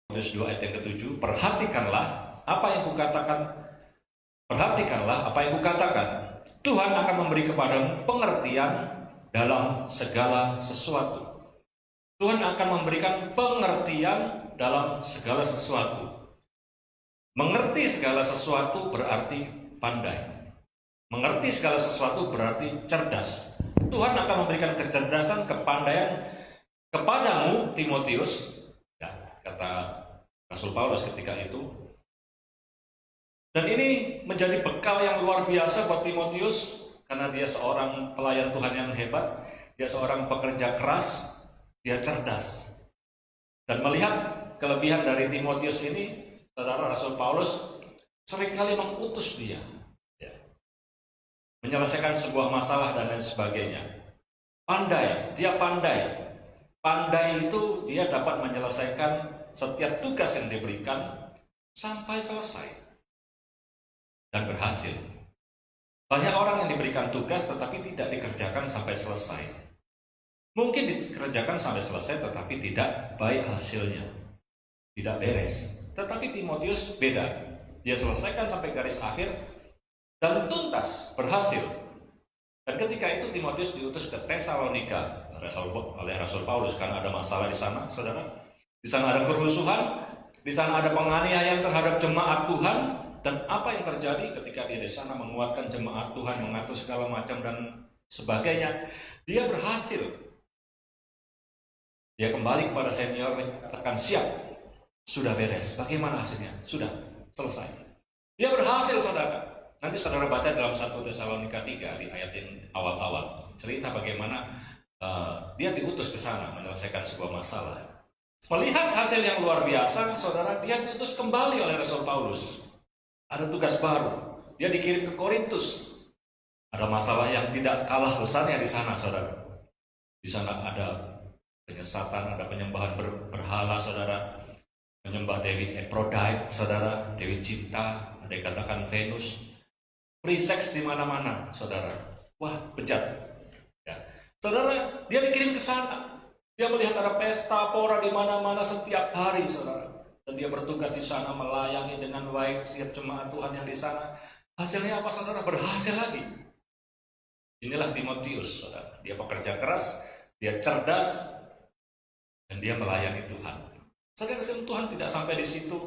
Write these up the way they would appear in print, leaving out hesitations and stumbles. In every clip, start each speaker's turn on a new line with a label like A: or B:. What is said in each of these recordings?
A: Timotius 2 ayat yang ke-7, perhatikanlah apa yang kukatakan. Tuhan akan memberi kepadamu pengertian dalam segala sesuatu. Tuhan akan memberikan pengertian dalam segala sesuatu. Mengerti segala sesuatu berarti pandai. Mengerti segala sesuatu berarti cerdas. Tuhan akan memberikan kecerdasan, kepandaian kepadamu, Timotius, ya, kata Rasul Paulus ketika itu. Dan ini menjadi bekal yang luar biasa buat Timotius, karena dia seorang pelayan Tuhan yang hebat, dia seorang pekerja keras, dia cerdas. Dan melihat kelebihan dari Timotius ini, saudara, Rasul Paulus seringkali mengutus dia, ya, menyelesaikan sebuah masalah dan lain sebagainya. Pandai, dia pandai. Pandai itu dia dapat menyelesaikan setiap tugas yang diberikan sampai selesai dan berhasil. Banyak orang yang diberikan tugas tetapi tidak dikerjakan sampai selesai. Mungkin dikerjakan sampai selesai tetapi tidak baik hasilnya, tidak beres. Tetapi Timotius beda. Dia selesaikan sampai garis akhir dan tuntas, berhasil. Dan ketika itu Timotius diutus ke Tesalonika oleh Rasul Paulus, karena ada masalah di sana, saudara. Di sana ada kerusuhan, di sana ada penganiayaan terhadap jemaat Tuhan. Dan apa yang terjadi ketika dia di sana menguatkan jemaat Tuhan, mengatur segala macam dan sebagainya, dia berhasil. Dia kembali kepada senior, katakan siap, sudah beres. Bagaimana hasilnya? Sudah selesai. Dia berhasil, saudara. Nanti saudara baca dalam 1 Tesalonika 3 di ayat yang awal-awal, cerita bagaimana dia diutus ke sana menyelesaikan sebuah masalah. Melihat hasil yang luar biasa, saudara, dia diutus kembali oleh Rasul Paulus. Ada tugas baru. Dia dikirim ke Korintus. Ada masalah yang tidak kalah besarnya di sana, saudara. Di sana ada penyesatan, ada penyembahan berhala, saudara. Menyembah Dewi Aphrodite, saudara, Dewi Cinta, ada yang katakan Venus. Free sex di mana-mana, saudara. Wah, bejat. Ya. Saudara, dia dikirim ke sana. Dia melihat ada pesta pora di mana-mana setiap hari, saudara. Dan dia bertugas di sana melayani dengan baik setiap jemaat Tuhan yang di sana. Hasilnya apa, saudara? Berhasil lagi. Inilah Timotius, saudara. Dia pekerja keras, dia cerdas, dan dia melayani Tuhan. Saudara, Tuhan tidak sampai di situ.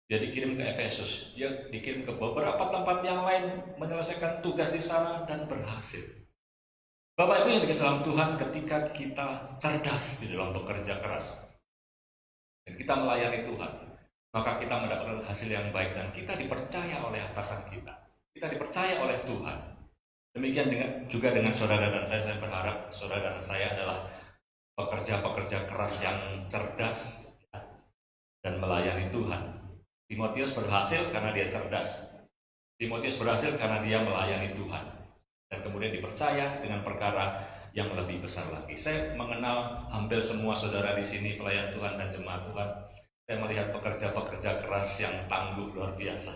A: Dia dikirim ke Efesus, dia dikirim ke beberapa tempat yang lain, menyelesaikan tugas di sana dan berhasil. Bapak Ibu yang dikasihi dalam Tuhan, ketika kita cerdas di dalam bekerja keras dan kita melayani Tuhan, maka kita mendapatkan hasil yang baik dan kita dipercaya oleh atasan kita. Kita dipercaya oleh Tuhan. Demikian juga dengan saudara dan saya berharap saudara dan saya adalah pekerja-pekerja keras yang cerdas dan melayani Tuhan. Timotius berhasil karena dia cerdas. Timotius berhasil karena dia melayani Tuhan. Dan kemudian dipercaya dengan perkara yang lebih besar lagi. Saya mengenal hampir semua saudara di sini, pelayan Tuhan dan jemaat Tuhan. Saya melihat pekerja-pekerja keras yang tangguh luar biasa.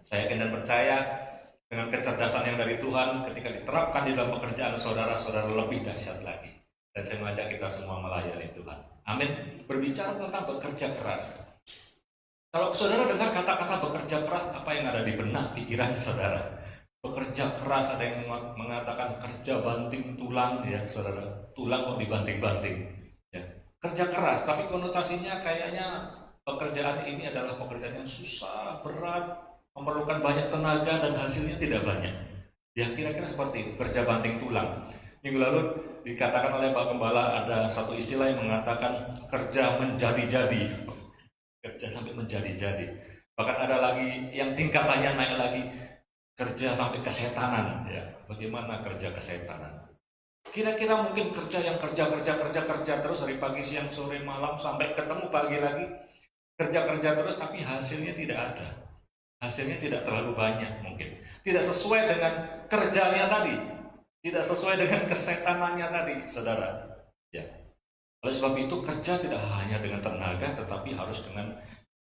A: Saya yakin dan percaya dengan kecerdasan yang dari Tuhan, ketika diterapkan di dalam pekerjaan saudara-saudara lebih dahsyat lagi. Dan saya mengajak kita semua melayani Tuhan. Amin. Berbicara tentang bekerja keras. Kalau saudara dengar kata-kata bekerja keras, apa yang ada di benak pikiran saudara? Bekerja keras, ada yang mengatakan kerja banting tulang, ya saudara. Tulang kok dibanting-banting, ya. Kerja keras, tapi konotasinya kayaknya pekerjaan ini adalah pekerjaan yang susah, berat, memerlukan banyak tenaga dan hasilnya tidak banyak. Ya kira-kira seperti itu, kerja banting tulang. Minggu lalu dikatakan oleh Pak Gembala ada satu istilah yang mengatakan kerja menjadi-jadi. Kerja sampai menjadi-jadi. Bahkan ada lagi yang tingkatannya naik lagi, kerja sampai kesetanan, ya. Bagaimana kerja kesetanan? Kira-kira mungkin kerja terus dari pagi, siang, sore, malam sampai ketemu pagi lagi, kerja terus tapi hasilnya tidak ada. Hasilnya tidak terlalu banyak mungkin. Tidak sesuai dengan kerjanya tadi. Tidak sesuai dengan kesetanannya tadi, saudara. Ya. Oleh sebab itu kerja tidak hanya dengan tenaga, tetapi harus dengan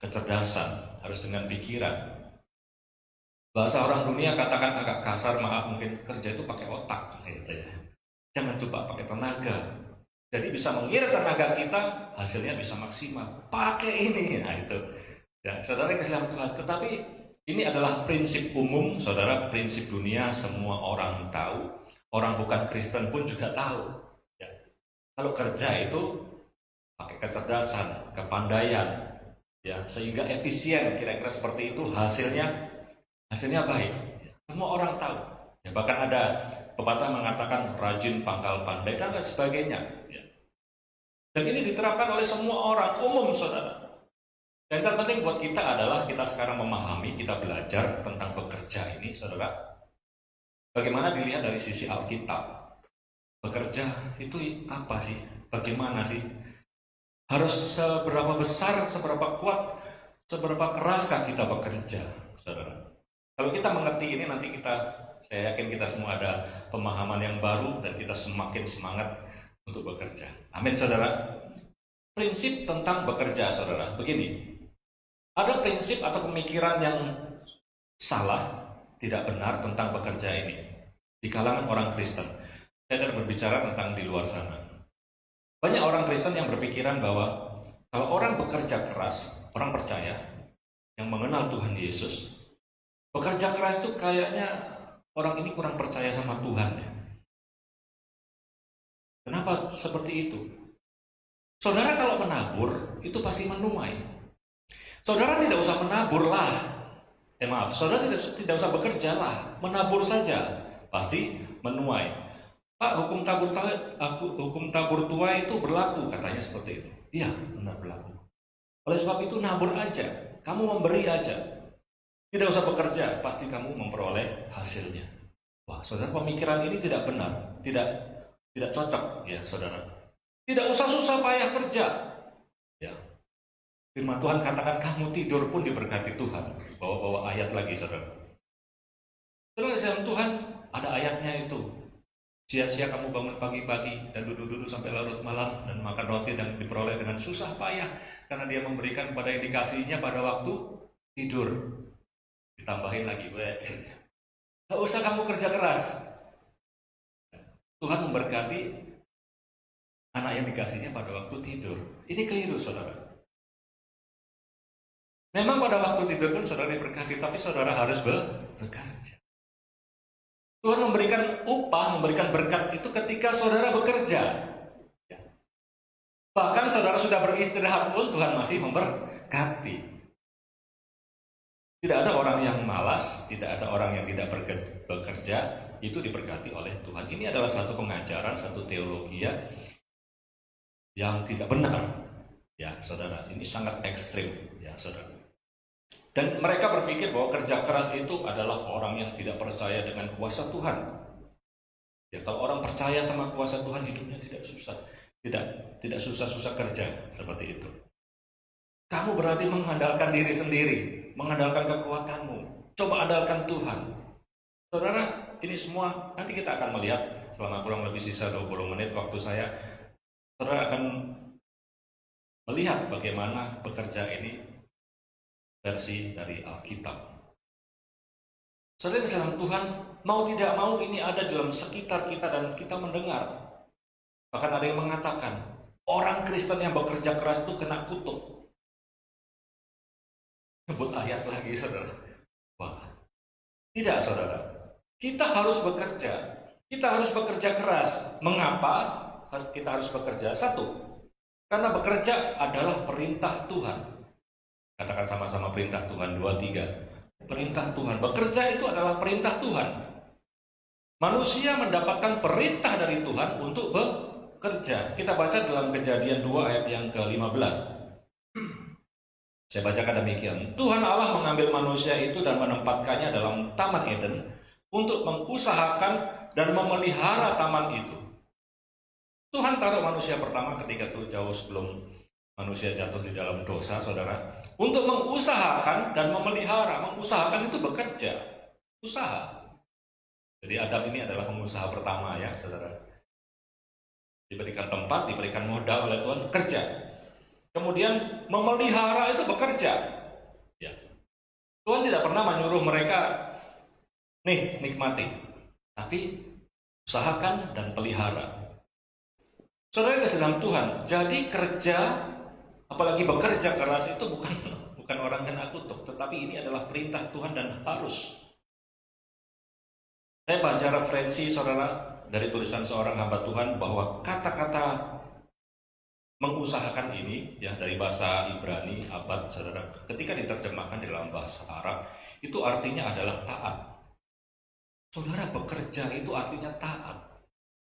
A: kecerdasan, harus dengan pikiran. Bahasa orang dunia katakan agak kasar, maaf, mungkin kerja itu pakai otak, gitu ya. Jangan coba pakai tenaga. Jadi bisa mengirit tenaga kita, hasilnya bisa maksimal. Pakai ini, nah itu. Ya, saudara kasih dalam Tuhan. Tetapi ini adalah prinsip umum, saudara, prinsip dunia semua orang tahu. Orang bukan Kristen pun juga tahu. Ya. Kalau kerja itu pakai kecerdasan, kepandaian, ya, sehingga efisien, kira-kira seperti itu, hasilnya baik. Semua orang tahu. Ya, bahkan ada pepatah mengatakan rajin pangkal pandai dan lain sebagainya. Ya. Dan ini diterapkan oleh semua orang umum, saudara. Yang terpenting buat kita adalah kita sekarang memahami, kita belajar tentang bekerja ini, saudara. Bagaimana dilihat dari sisi Alkitab. Bekerja itu apa sih? Bagaimana sih? Harus seberapa besar, seberapa kuat, seberapa keraskah kita bekerja, saudara. Kalau kita mengerti ini, nanti saya yakin kita semua ada pemahaman yang baru dan kita semakin semangat untuk bekerja. Amin, saudara. Prinsip tentang bekerja, saudara. Begini, ada prinsip atau pemikiran yang salah, tidak benar tentang bekerja ini di kalangan orang Kristen. Saya akan berbicara tentang di luar sana. Banyak orang Kristen yang berpikiran bahwa kalau orang bekerja keras, orang percaya yang mengenal Tuhan Yesus, bekerja keras itu kayaknya orang ini kurang percaya sama Tuhan. Ya. Kenapa seperti itu? Saudara kalau menabur, itu pasti menuai. Saudara tidak usah menabur lah. Saudara tidak usah bekerja lah. Menabur saja, pasti menuai. Pak, hukum tabur tuai itu berlaku, katanya seperti itu. Iya, benar berlaku. Oleh sebab itu nabur aja, kamu memberi aja. Tidak usah bekerja, pasti kamu memperoleh hasilnya. Wah, saudara, pemikiran ini tidak benar, tidak cocok, ya saudara. Tidak usah susah payah kerja. Ya. Firman Tuhan katakan kamu tidur pun diberkati Tuhan. Bawa ayat lagi, saudara. Saudara, dalam Tuhan ada ayatnya itu. Sia-sia kamu bangun pagi-pagi dan duduk-duduk sampai larut malam dan makan roti dan diperoleh dengan susah payah karena dia memberikan kepada yang dikasihnya pada waktu tidur. Ditambahin lagi, gak usah kamu kerja keras. Tuhan memberkati anak yang dikasihnya pada waktu tidur. Ini keliru, saudara. Memang pada waktu tidur pun saudara diberkati, tapi saudara harus bekerja. Tuhan memberikan upah, memberikan berkat itu ketika saudara bekerja. Bahkan saudara sudah beristirahat pun Tuhan masih memberkati. Tidak ada orang yang malas, tidak ada orang yang tidak bekerja, itu diberkati oleh Tuhan. Ini adalah satu pengajaran, satu teologi yang tidak benar. Ya, saudara, ini sangat ekstrim, ya, saudara. Dan mereka berpikir bahwa kerja keras itu adalah orang yang tidak percaya dengan kuasa Tuhan. Ya, kalau orang percaya sama kuasa Tuhan, hidupnya tidak susah. Tidak susah-susah kerja seperti itu. Kamu berarti mengandalkan diri sendiri, mengandalkan kekuatanmu. Coba andalkan Tuhan. Saudara, ini semua nanti kita akan melihat selama kurang lebih sisa 20 menit waktu saya. Saudara akan melihat bagaimana bekerja ini versi dari Alkitab. Saudara dalam Tuhan, mau tidak mau ini ada dalam sekitar kita dan kita mendengar. Bahkan ada yang mengatakan, orang Kristen yang bekerja keras itu kena kutuk. Sebut ayat lagi, saudara. Wah, tidak, saudara. Kita harus bekerja. Kita harus bekerja keras. Mengapa kita harus bekerja? Satu, karena bekerja adalah perintah Tuhan. Katakan sama-sama perintah Tuhan, 2, 3. Perintah Tuhan. Bekerja itu adalah perintah Tuhan. Manusia mendapatkan perintah dari Tuhan untuk bekerja. Kita baca dalam Kejadian 2 ayat yang ke-15. Saya bacakan demikian. Tuhan Allah mengambil manusia itu dan menempatkannya dalam Taman Eden untuk mengusahakan dan memelihara taman itu. Tuhan taruh manusia pertama ketika itu jauh sebelum manusia jatuh di dalam dosa, saudara, untuk mengusahakan dan memelihara. Mengusahakan itu bekerja, usaha. Jadi Adam ini adalah pengusaha pertama, ya, saudara. Diberikan tempat, diberikan modal oleh Tuhan, kerja. Kemudian memelihara itu bekerja. Ya. Tuhan tidak pernah menyuruh mereka, nih nikmati, tapi usahakan dan pelihara. Saudara kasih dalam Tuhan. Jadi kerja, apalagi bekerja keras itu bukan orang yang kutuk, tetapi ini adalah perintah Tuhan dan harus. Saya baca referensi saudara dari tulisan seorang hamba Tuhan bahwa kata-kata mengusahakan ini ya dari bahasa Ibrani abad saudara, ketika diterjemahkan dalam bahasa Arab itu artinya adalah taat. Saudara, bekerja itu artinya taat.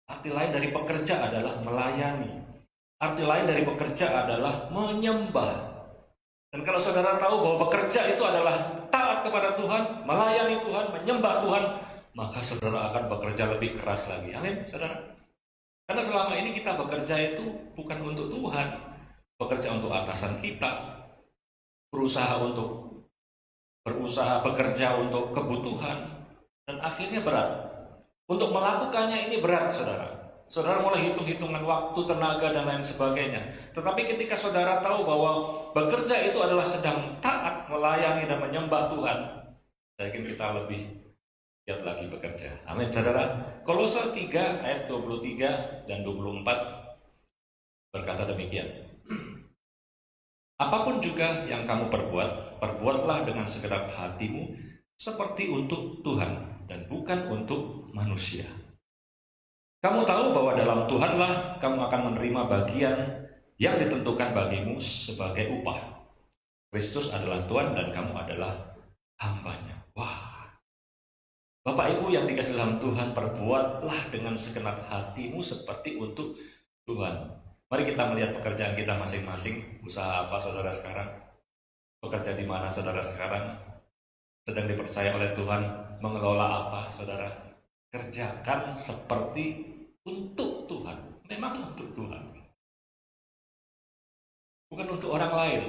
A: Arti lain dari pekerja adalah melayani. Arti lain dari bekerja adalah menyembah. Dan kalau saudara tahu bahwa bekerja itu adalah taat kepada Tuhan, melayani Tuhan, menyembah Tuhan, maka saudara akan bekerja lebih keras lagi. Amin, saudara. Karena selama ini kita bekerja itu bukan untuk Tuhan, bekerja untuk atasan kita, berusaha bekerja untuk kebutuhan, dan akhirnya berat. Untuk melakukannya ini berat, saudara. Saudara mulai hitung-hitungan waktu, tenaga, dan lain sebagainya. Tetapi ketika saudara tahu bahwa bekerja itu adalah sedang taat, melayani, dan menyembah Tuhan, saya yakin kita lebih giat lagi bekerja. Amin, saudara. Kolose 3 ayat 23 dan 24 berkata demikian. Apapun juga yang kamu perbuat, perbuatlah dengan segenap hatimu seperti untuk Tuhan dan bukan untuk manusia. Kamu tahu bahwa dalam Tuhanlah kamu akan menerima bagian yang ditentukan bagimu sebagai upah. Kristus adalah Tuhan dan kamu adalah hambanya. Wah, Bapak Ibu yang dikasihi dalam Tuhan, perbuatlah dengan segenap hatimu seperti untuk Tuhan. Mari kita melihat pekerjaan kita masing-masing. Usaha apa saudara sekarang? Bekerja di mana saudara sekarang? Sedang dipercaya oleh Tuhan mengelola apa saudara? Kerjakan seperti untuk Tuhan. Memang untuk Tuhan, bukan untuk orang lain.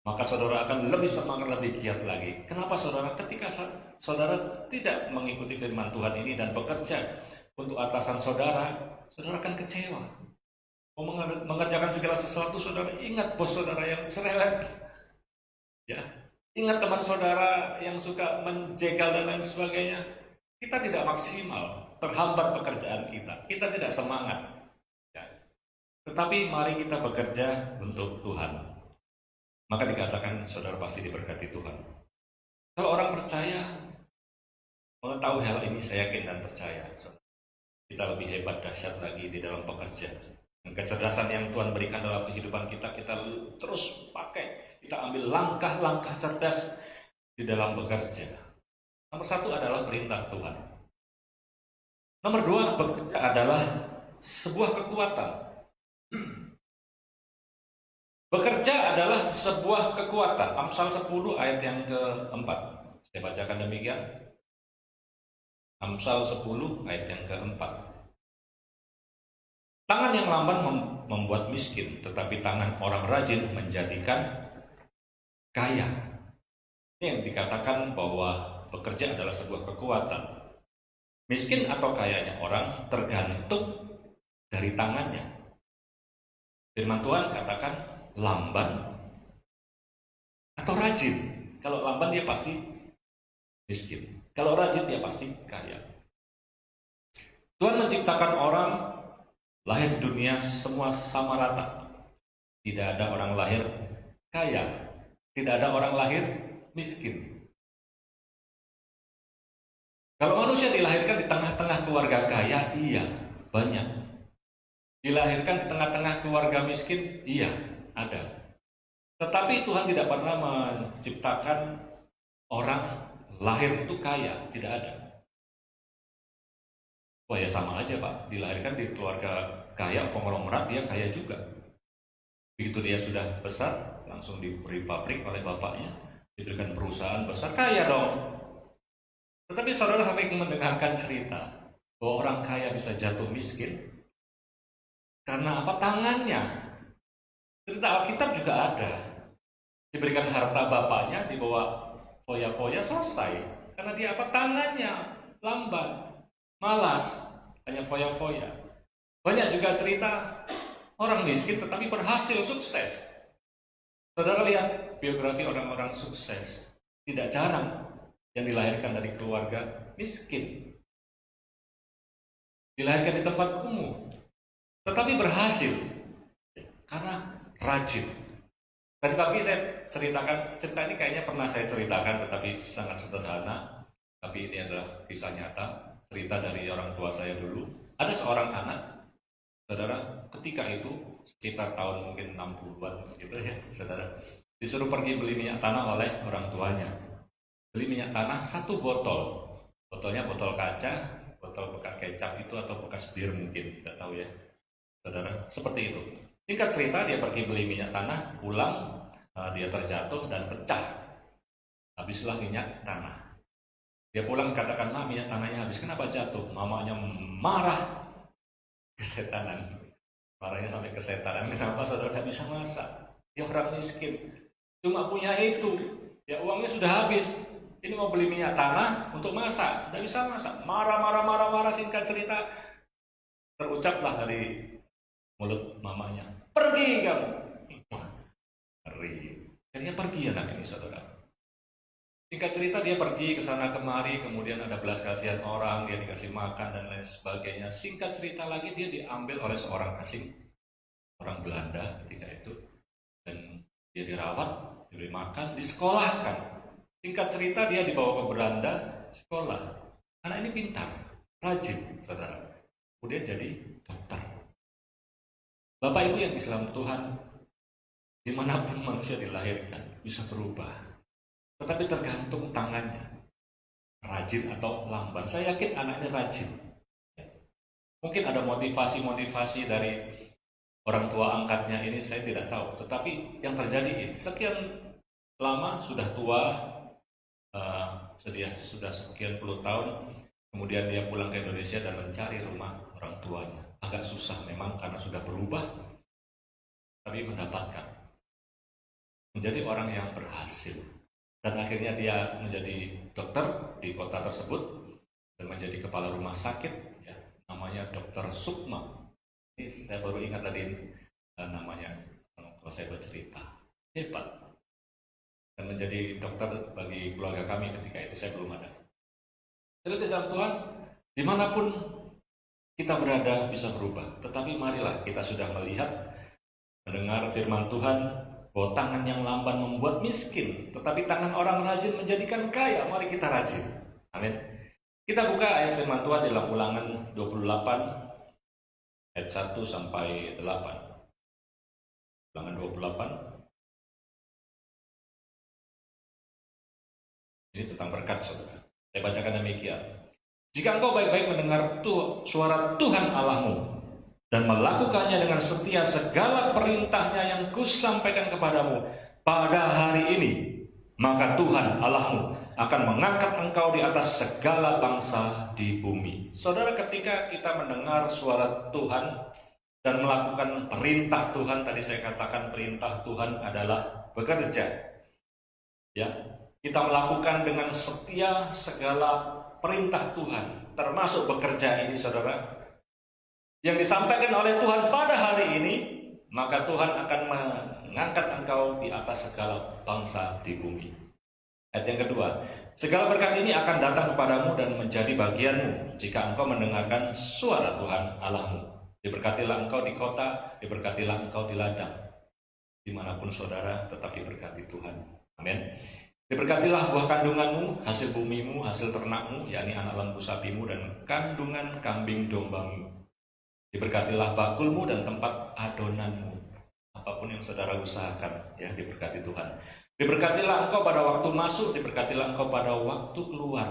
A: Maka saudara akan lebih semangat, lebih giat lagi. Kenapa saudara? Ketika saudara tidak mengikuti firman Tuhan ini dan bekerja untuk atasan saudara, saudara akan kecewa. Mau mengerjakan segala sesuatu, saudara ingat bos saudara yang cerewet, ya, ingat teman saudara yang suka menjegal dan lain sebagainya. Kita tidak maksimal, terhambat pekerjaan kita. Kita tidak semangat. Ya. Tetapi mari kita bekerja untuk Tuhan. Maka dikatakan saudara pasti diberkati Tuhan. Kalau orang percaya, mengetahui hal ini, saya yakin dan percaya, kita lebih hebat, dahsyat lagi di dalam pekerjaan. Dan kecerdasan yang Tuhan berikan dalam kehidupan kita, kita terus pakai. Kita ambil langkah-langkah cerdas di dalam bekerja. Nomor satu adalah perintah Tuhan. Nomor dua, bekerja adalah sebuah kekuatan. Bekerja adalah sebuah kekuatan. Amsal 10 ayat yang keempat. Saya bacakan demikian. Amsal 10 ayat yang keempat. Tangan yang lamban membuat miskin, tetapi tangan orang rajin menjadikan kaya. Ini yang dikatakan bahwa bekerja adalah sebuah kekuatan. Miskin atau kayanya orang tergantung dari tangannya. Firman Tuhan katakan lamban atau rajin. Kalau lamban dia pasti miskin. Kalau rajin dia pasti kaya. Tuhan menciptakan orang lahir di dunia semua sama rata. Tidak ada orang lahir kaya. Tidak ada orang lahir miskin. Kalau manusia dilahirkan di tengah-tengah keluarga kaya, iya, banyak. Dilahirkan di tengah-tengah keluarga miskin, iya, ada. Tetapi Tuhan tidak pernah menciptakan orang lahir itu kaya, tidak ada. Wah ya sama aja Pak, dilahirkan di keluarga kaya, konglomerat, dia kaya juga. Begitu dia sudah besar, langsung diberi pabrik oleh bapaknya, diberikan perusahaan besar, kaya dong. Tetapi saudara sampai mendengarkan cerita bahwa orang kaya bisa jatuh miskin karena apa? Tangannya. Cerita Alkitab juga ada. Diberikan harta bapaknya, dibawa foya-foya, selesai. Karena dia apa? Tangannya lamban, malas, hanya foya-foya. Banyak juga cerita orang miskin tetapi berhasil, sukses. Saudara lihat biografi orang-orang sukses. Tidak jarang yang dilahirkan dari keluarga miskin. Dilahirkan di tempat kumuh. tetapi berhasil karena rajin. Tadi pagi saya ceritakan, cerita ini kayaknya pernah saya ceritakan, tetapi sangat sederhana. Tapi ini adalah kisah nyata, cerita dari orang tua saya dulu. Ada seorang anak, saudara, ketika itu sekitar tahun mungkin 60-an gitu ya, saudara, disuruh pergi beli minyak tanah oleh orang tuanya. Beli minyak tanah 1 botol, botolnya botol kaca, botol bekas kecap itu atau bekas bir mungkin, tidak tahu ya, saudara, seperti itu. Singkat cerita, dia pergi beli minyak tanah, pulang, dia terjatuh dan pecah. Habislah minyak tanah. Dia pulang katakan, "Ma, minyak tanahnya habis." "Kenapa jatuh?" Mamanya marah, kesetanan. Marahnya sampai kesetanan. "Kenapa saudara tidak bisa masak? Dia orang miskin, cuma punya itu. Ya uangnya sudah habis. Ini mau beli minyak tanah untuk masak, tidak bisa masak." Marah. Singkat cerita, terucaplah dari mulut mamanya, "Pergi kamu." Ngeri. Akhirnya pergi anak ini, saudara. Singkat cerita, dia pergi ke sana kemari, kemudian ada belas kasihan orang, dia dikasih makan dan lain sebagainya. Singkat cerita lagi, dia diambil oleh seorang asing, orang Belanda ketika itu, dan dia dirawat, diberi makan, disekolahkan. Singkat cerita, dia dibawa ke Belanda, sekolah. Anak ini pintar, rajin, saudara. Kemudian jadi dokter. Bapak Ibu yang Islam Tuhan, dimanapun manusia dilahirkan bisa berubah, tetapi tergantung tangannya, rajin atau lamban. Saya yakin anak ini rajin. Mungkin ada motivasi dari orang tua angkatnya ini, saya tidak tahu. Tetapi yang terjadi ini, sekian lama sudah tua, sudah sekian puluh tahun, kemudian dia pulang ke Indonesia dan mencari rumah orang tuanya. Agak susah memang karena sudah berubah, tapi mendapatkan. Menjadi orang yang berhasil. Dan akhirnya dia menjadi dokter di kota tersebut dan menjadi kepala rumah sakit, ya, namanya Dr. Sukma. Ini saya baru ingat tadi namanya kalau saya bercerita. Hebat. Dan menjadi dokter bagi keluarga kami ketika itu saya belum ada. Jadi sama Tuhan, dimanapun kita berada bisa berubah. Tetapi marilah kita sudah melihat, mendengar firman Tuhan, bahwa tangan yang lamban membuat miskin, tetapi tangan orang rajin menjadikan kaya. Mari kita rajin. Amin. Kita buka ayat firman Tuhan dalam Ulangan 28 ayat 1 sampai 8. Ulangan 28. Ini tentang berkat, saudara. Saya bacakan demikian. "Jika engkau baik-baik mendengar suara Tuhan Allahmu dan melakukannya dengan setia segala perintahnya yang kusampaikan kepadamu pada hari ini, maka Tuhan Allahmu akan mengangkat engkau di atas segala bangsa di bumi." Saudara, ketika kita mendengar suara Tuhan dan melakukan perintah Tuhan, tadi saya katakan perintah Tuhan adalah bekerja. Ya, kita melakukan dengan setia segala perintah Tuhan, termasuk bekerja ini, saudara, yang disampaikan oleh Tuhan pada hari ini, maka Tuhan akan mengangkat engkau di atas segala bangsa di bumi. Ayat yang kedua, "Segala berkat ini akan datang kepadamu dan menjadi bagianmu jika engkau mendengarkan suara Tuhan Allahmu. Diberkatilah engkau di kota, diberkatilah engkau di ladang." Dimanapun saudara, tetap diberkati Tuhan. Amin. "Diberkatilah buah kandunganmu, hasil bumimu, hasil ternakmu, yakni anak lembu sapimu dan kandungan kambing dombamu. Diberkatilah bakulmu dan tempat adonanmu." Apapun yang saudara usahakan, ya, diberkati Tuhan. "Diberkatilah engkau pada waktu masuk, diberkatilah engkau pada waktu keluar."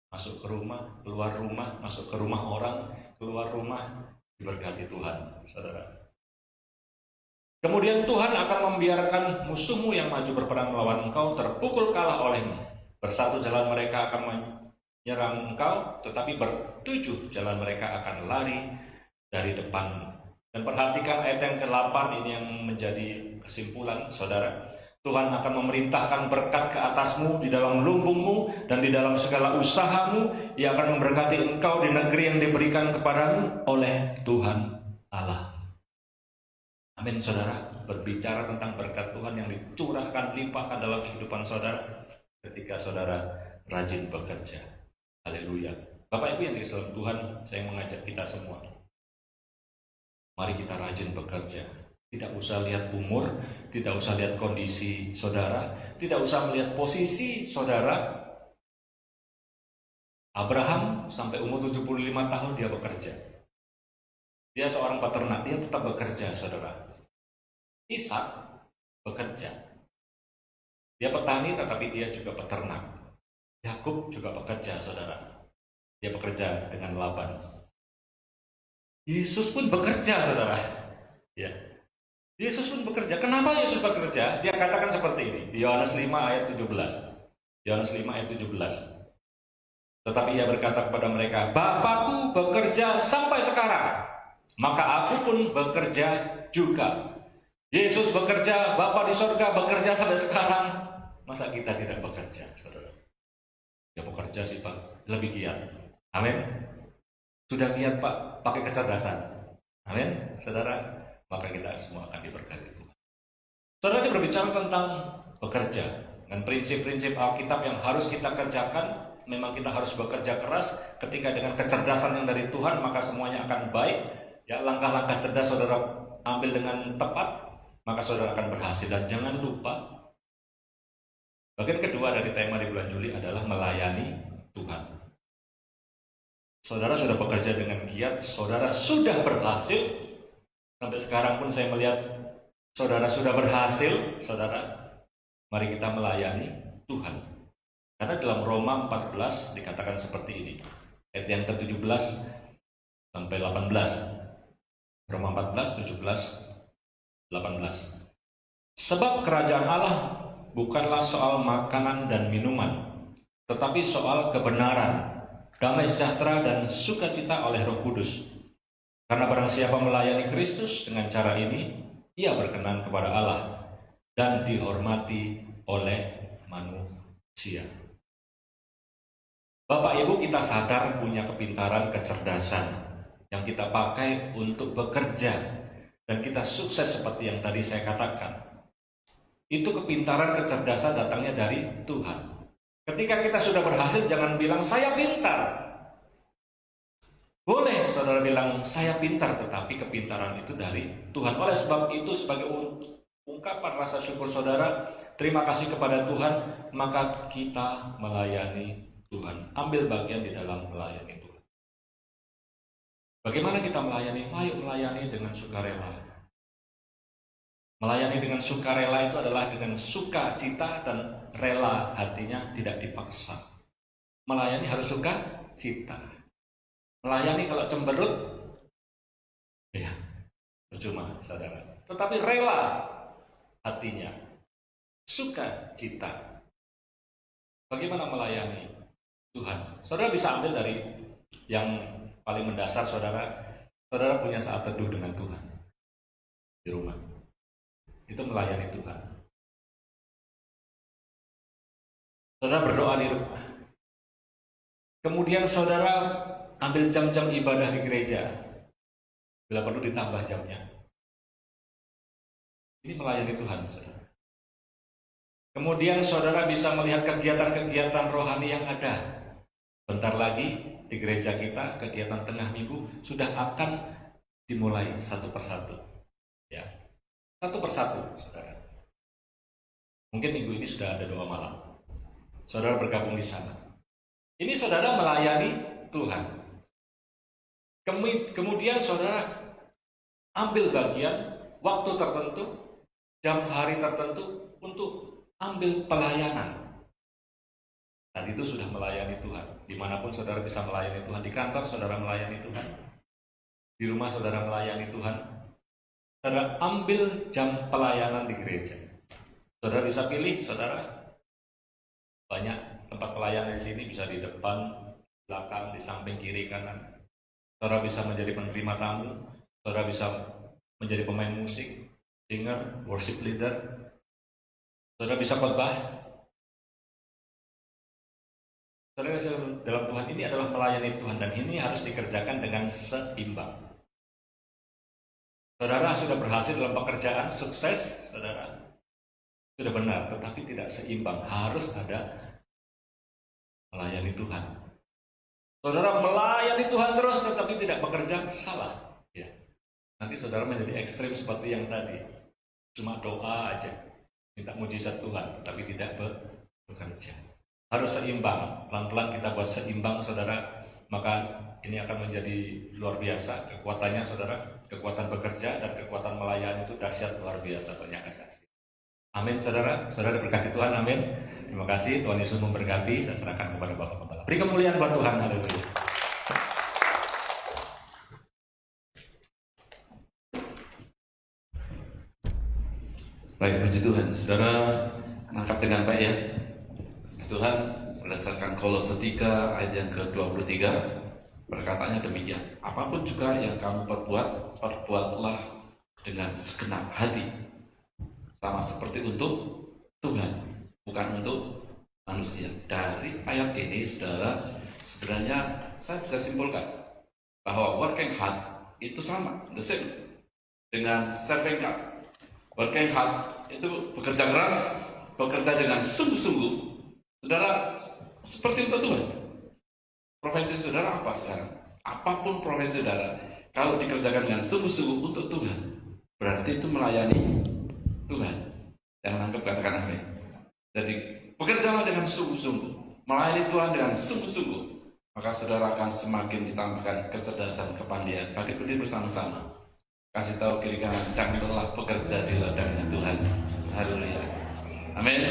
A: Masuk ke rumah, keluar rumah, masuk ke rumah orang, keluar rumah, diberkati Tuhan, saudara. "Kemudian Tuhan akan membiarkan musuhmu yang maju berperang melawan engkau terpukul kalah olehmu. Bersatu jalan mereka akan menyerang engkau, tetapi bertujuh jalan mereka akan lari dari depanmu." Dan perhatikan ayat yang ke-8 ini yang menjadi kesimpulan, saudara. "Tuhan akan memerintahkan berkat ke atasmu di dalam lumbungmu dan di dalam segala usahamu. Ia akan memberkati engkau di negeri yang diberikan kepadamu oleh Tuhan Allah." Amin, saudara. Berbicara tentang berkat Tuhan yang dicurahkan, limpahkan dalam kehidupan saudara ketika saudara rajin bekerja. Haleluya. Bapak Ibu yang di dalam Tuhan, saya mengajak kita semua, Mari kita rajin bekerja. Tidak usah lihat umur, tidak usah lihat kondisi saudara, tidak usah melihat posisi saudara. Abraham sampai umur 75 tahun dia bekerja. Dia seorang peternak, dia tetap bekerja, saudara. Ishak bekerja. Dia petani tetapi dia juga peternak. Yakub juga bekerja, saudara. Dia bekerja dengan Laban. Yesus pun bekerja, saudara. Ya. Yesus pun bekerja. Kenapa Yesus bekerja? Dia katakan seperti ini di Yohanes 5 ayat 17. Yohanes 5 ayat 17. Tetapi ia berkata kepada mereka, Bapakku bekerja sampai sekarang, maka aku pun bekerja juga. Yesus bekerja, Bapa di surga bekerja sampai sekarang. Masa kita tidak bekerja, saudara? Ya bekerja sih Pak, lebih giat. Amin. Sudah giat Pak, pakai kecerdasan. Amin, saudara. Maka kita semua akan diberkati Tuhan. Saudara, ini berbicara tentang bekerja dan prinsip-prinsip Alkitab yang harus kita kerjakan. Memang kita harus bekerja keras. Ketika dengan kecerdasan yang dari Tuhan, maka semuanya akan baik. Ya, langkah-langkah cerdas saudara ambil dengan tepat, maka saudara akan berhasil. Dan jangan lupa, bagian kedua dari tema di bulan Juli adalah melayani Tuhan. Saudara sudah bekerja dengan giat, saudara sudah berhasil. Sampai sekarang pun saya melihat saudara sudah berhasil. Saudara, mari kita melayani Tuhan. Karena dalam Roma 14 dikatakan seperti ini. Ayat yang ke-17 sampai 18. Roma 14, 17, 18. Sebab kerajaan Allah bukanlah soal makanan dan minuman, tetapi soal kebenaran, damai sejahtera dan sukacita oleh Roh Kudus. Karena barang siapa melayani Kristus dengan cara ini, ia berkenan kepada Allah dan dihormati oleh manusia. Bapak Ibu, kita sadar punya kepintaran, kecerdasan yang kita pakai untuk bekerja dan kita sukses seperti yang tadi saya katakan. Itu kepintaran, kecerdasan datangnya dari Tuhan. Ketika kita sudah berhasil, jangan bilang saya pintar. Boleh saudara bilang saya pintar, tetapi kepintaran itu dari Tuhan. Oleh sebab itu, sebagai ungkapan rasa syukur saudara, terima kasih kepada Tuhan, maka kita melayani Tuhan. Ambil bagian di dalam melayani Tuhan. Bagaimana kita melayani? Ayo melayani dengan sukarela. Melayani dengan sukarela itu adalah dengan sukacita dan rela, artinya tidak dipaksa. Melayani harus sukacita. Melayani kalau cemberut, ya percuma saudara. Tetapi rela, artinya sukacita. Bagaimana melayani Tuhan? Saudara bisa ambil dari yang paling mendasar, saudara punya saat teduh dengan Tuhan di rumah. Itu melayani Tuhan. Saudara berdoa di rumah. Kemudian saudara ambil jam-jam ibadah di gereja. Bila perlu ditambah jamnya. Ini melayani Tuhan, saudara. Kemudian saudara bisa melihat kegiatan-kegiatan rohani yang ada. Bentar lagi di gereja kita kegiatan tengah minggu sudah akan dimulai satu persatu. Ya, satu persatu, saudara. Mungkin minggu ini sudah ada doa malam. Saudara bergabung di sana. Ini saudara melayani Tuhan. Kemudian saudara ambil bagian waktu tertentu, jam hari tertentu untuk ambil pelayanan. Dan itu sudah melayani Tuhan. Dimanapun saudara bisa melayani Tuhan. Di kantor saudara melayani Tuhan. Di rumah saudara melayani Tuhan. Saudara ambil jam pelayanan di gereja. Saudara bisa pilih, saudara. Banyak tempat pelayanan di sini, bisa di depan, belakang, di samping, kiri, kanan. Saudara bisa menjadi penerima tamu. Saudara bisa menjadi pemain musik, singer, worship leader. Saudara bisa khotbah. Saudara dalam Tuhan ini adalah melayani Tuhan, dan ini harus dikerjakan dengan seimbang. Saudara sudah berhasil dalam pekerjaan, sukses, saudara sudah benar, tetapi tidak seimbang. Harus ada melayani Tuhan. Saudara melayani Tuhan terus, tetapi tidak bekerja, salah. Ya. nanti saudara menjadi ekstrim seperti yang tadi. Cuma doa aja, minta mujizat Tuhan, tapi tidak bekerja. Harus seimbang, pelan-pelan kita buat seimbang saudara, maka ini akan menjadi luar biasa. Kekuatannya saudara, kekuatan bekerja dan kekuatan melayani itu dahsyat luar biasa, banyak saksi. Amin saudara, saudara diberkati Tuhan, amin. Terima kasih, Tuhan Yesus memberkati. Saya serahkan kepada Bapak Gembala. Beri kemuliaan buat Tuhan, haleluya.
B: Baik, puji Tuhan. Saudara menangkap dengan baik ya. Tuhan berdasarkan Kolose 3 ayat yang ke-23 perkataannya demikian. Apapun juga yang kamu perbuat, perbuatlah dengan segenap hati. Sama seperti untuk Tuhan, bukan untuk manusia. Dari ayat ini, saudara, sebenarnya saya bisa simpulkan bahwa working hard itu sama, the same dengan serving God. Working hard itu bekerja keras, bekerja dengan sungguh-sungguh. Saudara, seperti untuk Tuhan. Profesi saudara apa sekarang? Apapun profesi saudara, kalau dikerjakan dengan sungguh-sungguh untuk Tuhan, berarti itu melayani Tuhan. Yang menangkap katakan amin. Jadi bekerjalah dengan sungguh-sungguh, melayani Tuhan dengan sungguh-sungguh, maka saudara akan semakin ditambahkan kecerdasan, kepandaian. Bagi berdiri bersama-sama, kasih tahu kiri kanan, jangan lelah bekerja di ladangnya Tuhan. Haleluya. Amin.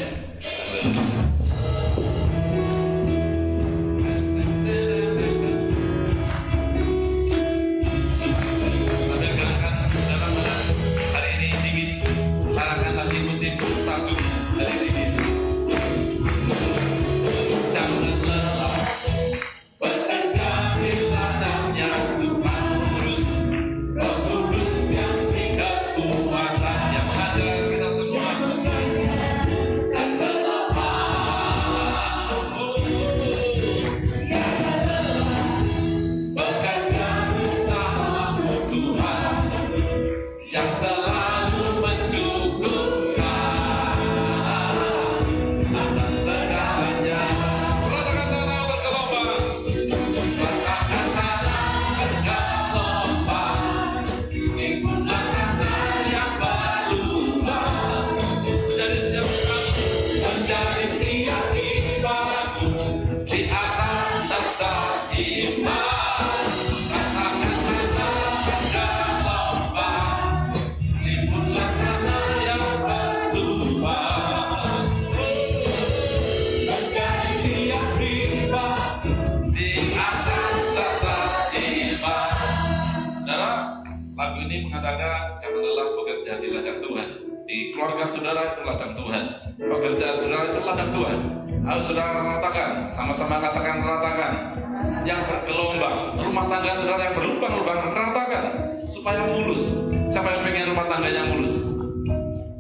B: Keluarga saudara itu ladang Tuhan, pekerjaan saudara itu ladang Tuhan. Ayo saudara ratakan, sama-sama katakan ratakan. Yang bergelombang, rumah tangga saudara yang berlubang-lubang, ratakan supaya mulus. Siapa yang pengen rumah tangganya mulus?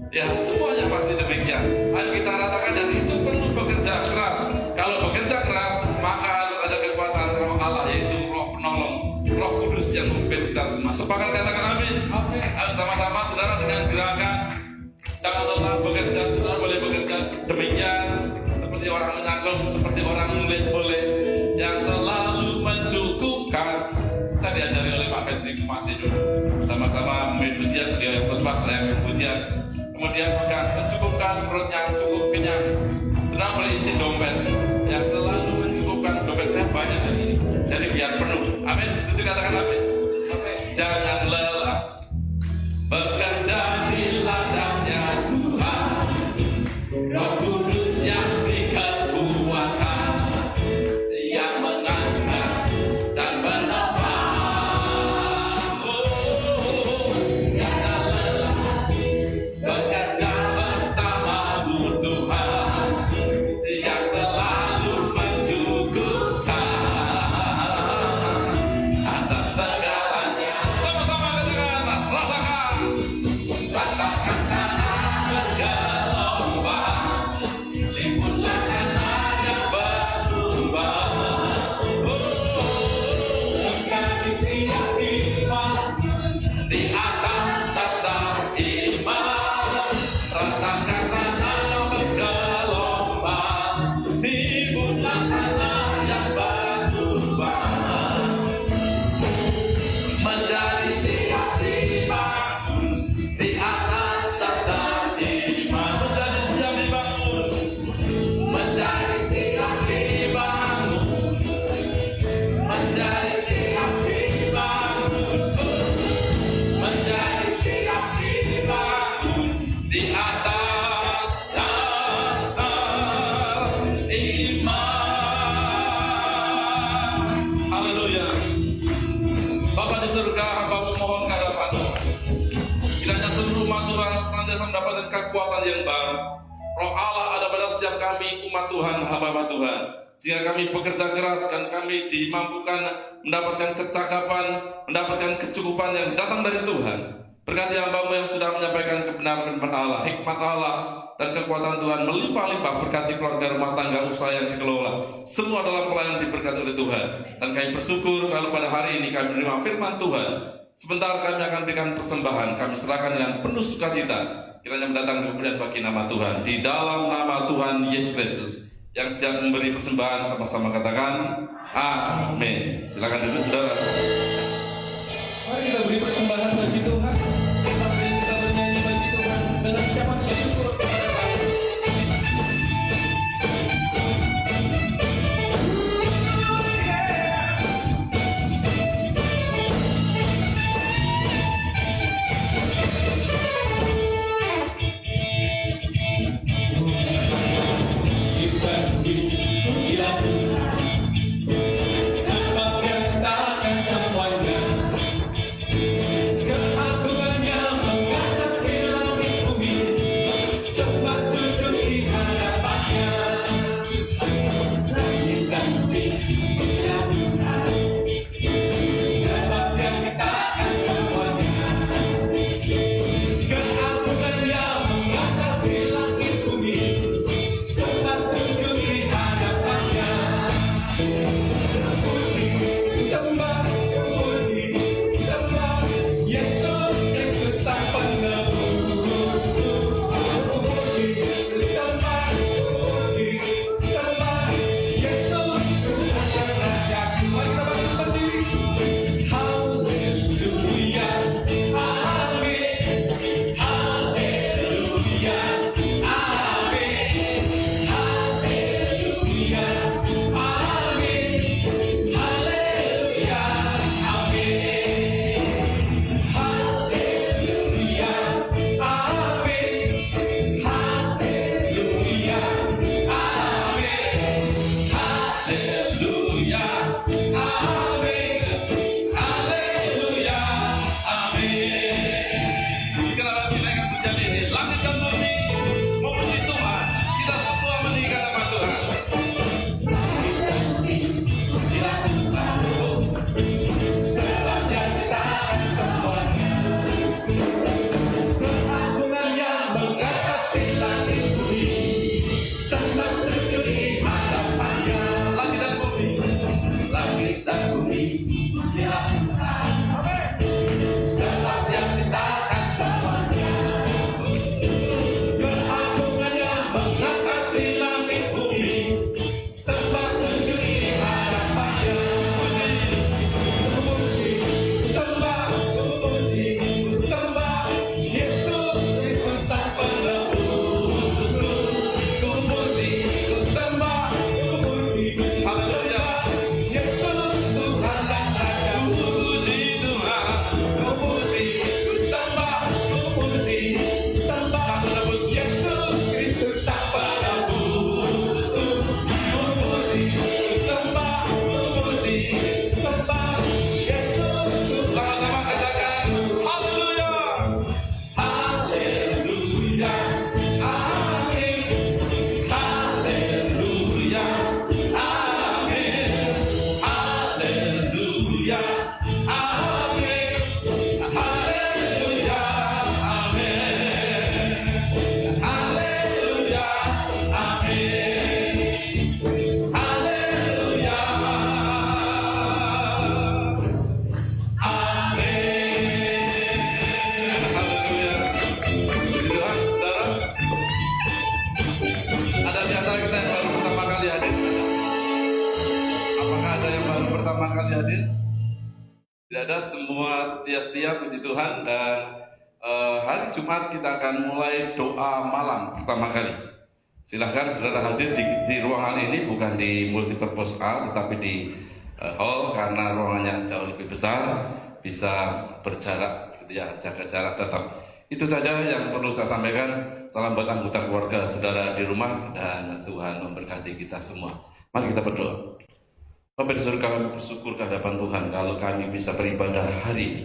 B: Ya, semuanya pasti demikian. Ayo kita ratakan, dan itu perlu bekerja keras. Kalau bekerja keras, maka harus ada kekuatan Roh Allah, yaitu Roh penolong, Roh Kudus yang memimpin kita semua. Sepakat katakan amin. Ayo sama-sama saudara dengan gerakan. Jangan lelah bekerja, saudara boleh bekerja demikian, seperti orang menyangkul, seperti orang menulis boleh, yang selalu mencukupkan. Saya diajari oleh Pak Petri masih dulu, sama-sama memimpin pujian, beliau yang khotbah, saya memimpin pujian. Kemudian bukan mencukupkan perutnya, cukup kenyang. Saudara boleh isi dompet, yang selalu mencukupkan. Dompet saya banyak hari ini, jadi biar penuh. Amin, setuju katakan amin. Jangan lelah bekerja di ladangnya Tuhan, Roh Kudus yang beri kekuatan, yang mengajar dan menopang. Jangan lelah bekerja bersamamu Tuhan, yang selalu mencukupkan atas segala Roh Allah ada pada setiap kami umat Tuhan, hamba Tuhan, sehingga kami bekerja keras dan kami dimampukan mendapatkan kecakapan, mendapatkan kecukupan yang datang dari Tuhan. Berkati hamba-Mu yang sudah menyampaikan kebenaran firman Allah, hikmat Allah dan kekuatan Tuhan melimpah-limpah. Berkati keluarga, rumah tangga, usaha yang dikelola, semua dalam pelayanan diberkati oleh Tuhan. Dan kami bersyukur kalau pada hari ini kami menerima firman Tuhan. Sebentar kami akan berikan persembahan, kami serahkan dengan penuh sukacita, kiranya mendatangkan kemuliaan bagi nama Tuhan. Di dalam nama Tuhan Yesus Kristus yang siap memberi persembahan, sama-sama katakan amin. Silakan duduk saudara.
C: Mari kita beri persembahan bagi Tuhan. Sampai kita bernyanyi bagi Tuhan dengan ucapan syukur kepada Bapa. Kita pujilah Tuhan, sebab Dia ciptakan semuanya. Keagungannya mengatasi langit bumi, sembah sujud di hadapannya. Langit dan bumi pujilah Tuhan, sebab Dia ciptakan semuanya. Keagungannya mengatasi langit bumi, sembah sujud di hadapannya. Puji, sembah, puji, sembah Yesus Kristus Sang Penebusku. Puji, sembah, puji, sembah Yesus Kristus Sang Rajaku. Mari kita bangkit berdiri. Haleluya, amin. Haleluya, amin. Haleluya, amin. Haleluya, amin. Haleluya, amin. Haleluya, amin. Haleluya, amin. Haleluya, amin.
B: Sekarang kita akan pujian ini. Langit dan bumi memuji Tuhan. Kita semua meninggikan nama Tuhan.
C: Pujilah Tuhan, sebab Dia ciptakan semuanya. Keagungannya mengatasi langit bumi, sembah sujud di hadapannya.
B: Langit dan bumi.
C: Langit dan bumi pujilah Tuhan, sebab Dia ciptakan semuanya. Keagungannya mengatasi langit bumi, sembah sujud di hadapannya. Puji, sembah, puji, sembah Yesus Kristus Sang Penebusku. Puji, sembah, puji,
B: Haleluya.
C: Yesus Tuhan dan Rajaku.
B: Puji Tuhan.
C: Puji, sembah, puji, sembah Yesus Kristus Sang Penebusku. Puji, sembah, puji, sembah Yesus Tuhan.
B: Sama-sama katakan haleluya.
C: Haleluya, amin. Haleluya, amin. Haleluya, amin. Haleluya, amin. Haleluya, amin. Haleluya, amin.
B: Haleluya. Puji Tuhan, saudara. Ada di antara kita yang baru pertama kali hadir? Apakah ada yang baru pertama kali hadir? Tidak ada, semua setia-setia, puji Tuhan. Dan hari Jumat kita akan mulai doa malam pertama kali. Silahkan saudara hadir di ruangan ini, bukan di multipurpose A, tetapi di hall, karena ruangannya jauh lebih besar, bisa berjarak, gitu ya, jaga jarak tetap. Itu saja yang perlu saya sampaikan. Salam buat anggota keluarga saudara di rumah, dan Tuhan memberkati kita semua. Mari kita berdoa. Bapak di surga, kami bersyukur ke hadapan Tuhan kalau kami bisa beribadah hari ini.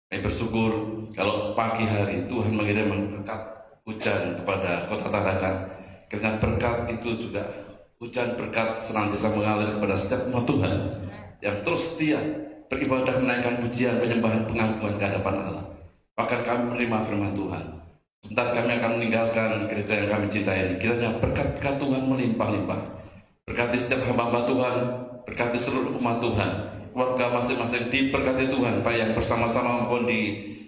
B: Kami bersyukur kalau pagi hari Tuhan mengirim berkat hujan kepada kota Tarakan. Kiranya berkat itu juga, hujan berkat senantiasa mengalir kepada setiap umat Tuhan yang terus setia beribadah, menaikkan pujian, penyembahan, pengagungan ke hadapan Allah. Bahkan kami menerima firman Tuhan. Sebentar kami akan meninggalkan gereja yang kami cintai ini. Kiranya berkat-berkat Tuhan melimpah-limpah. Berkati setiap hamba-hamba Tuhan, berkati seluruh umat Tuhan, keluarga masing-masing diberkati Tuhan, baik yang bersama-sama maupun di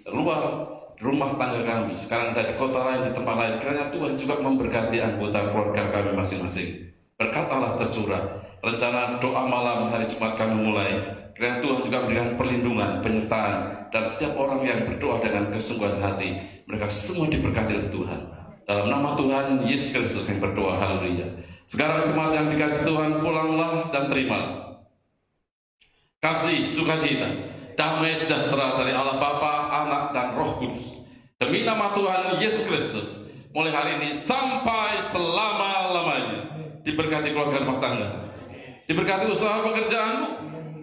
B: luar rumah tangga kami, sekarang ada di kota lain, di tempat lain. Kiranya Tuhan juga memberkati anggota keluarga kami masing-masing. Berkat Allah tercurah. Rencana doa malam hari Jumat kami mulai. Kiranya Tuhan juga memberikan perlindungan, penyertaan, dan setiap orang yang berdoa dengan kesungguhan hati, mereka semua diberkati oleh Tuhan. Dalam nama Tuhan Yesus Kristus kami berdoa, haleluya. Sekarang jemaat yang dikasih Tuhan, pulanglah dan terima kasih, sukacita, damai sejahtera dari Allah Bapa, Anak, dan Roh Kudus. Demi nama Tuhan Yesus Kristus, mulai hari ini sampai selama-lamanya, diberkati keluarga rumah tangga, diberkati usaha pekerjaanmu,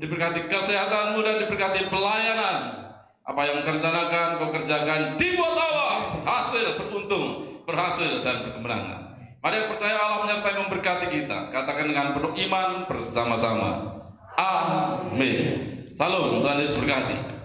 B: diberkati kesehatanmu, dan diberkati pelayanan. Apa yang kau kerjakan dibuat Allah hasil, beruntung, berhasil, dan berkemenangan. Mari yang percaya Allah menyertai memberkati kita. Katakan dengan penuh iman bersama-sama. Amin. Salam, Tuhan Yesus berkati.